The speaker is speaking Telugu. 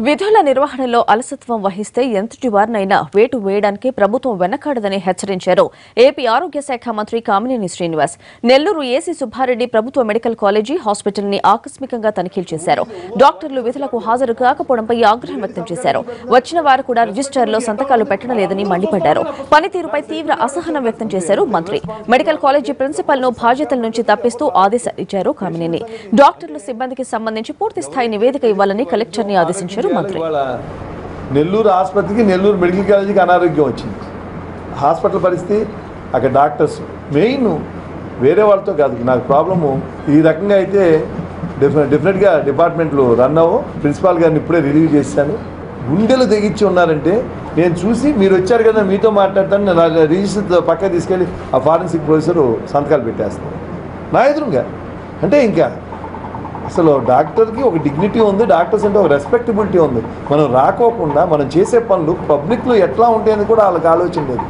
విధుల నిర్వహణలో అలసత్వం వహిస్తే ఎంతటి వారినైనా వేటు వేయడానికి ప్రభుత్వం వెనకాడదని హెచ్చరించారు ఏపీ ఆరోగ్య శాఖ మంత్రి కామినేని శ్రీనివాస్. నెల్లూరు ఏసీ సుబ్బారెడ్డి ప్రభుత్వ మెడికల్ కాలేజీ హాస్పిటల్ ని ఆకస్మికంగా తనిఖీలు చేశారు. డాక్టర్లు విధులకు హాజరు కాకపోవడంపై ఆగ్రహం వ్యక్తం చేశారు. వచ్చిన వారు కూడా రిజిస్టర్లో సంతకాలు పెట్టడం లేదని మండిపడ్డారు. పనితీరుపై తీవ్ర అసహనం వ్యక్తం చేశారు మంత్రి. మెడికల్ కాలేజీ ప్రిన్సిపల్ ను బాధ్యతల నుంచి తప్పిస్తూ ఆదేశాలు ఇచ్చారు కామినేని. డాక్టర్లు సిబ్బందికి సంబంధించి పూర్తి స్థాయి నివేదిక ఇవ్వాలని కలెక్టర్ ని ఆదేశించారు. నెల్లూరు ఆసుపత్రికి నెల్లూరు మెడికల్ కాలేజీకి అనారోగ్యం వచ్చింది. హాస్పిటల్ పరిస్థితి అక్కడ డాక్టర్స్ మెయిన్ వేరే వాళ్ళతో కాదు, నాకు ప్రాబ్లము ఈ రకంగా అయితే డెఫినెట్గా డిపార్ట్మెంట్లు రన్ అవ్వు. ప్రిన్సిపాల్ గారిని ఇప్పుడే రిలీవ్ చేశాను. గుండెలు తెగించి ఉన్నారంటే నేను చూసి మీరు వచ్చారు కదా మీతో మాట్లాడతాను, రిజిస్టర్ పక్క తీసుకెళ్ళి ఆ ఫారెన్సిక్ ప్రొఫెసరు సంతకాలు పెట్టేస్తాను నా ఎదురుగా. అంటే ఇంకా అసలు డాక్టర్కి ఒక డిగ్నిటీ ఉంది, డాక్టర్స్ అంటే ఒక రెస్పెక్టబిలిటీ ఉంది. మనం రాకోకుండా మనం చేసే పనులు పబ్లిక్లో ఎట్లా ఉంటాయని కూడా వాళ్ళకి ఆలోచన లేదు.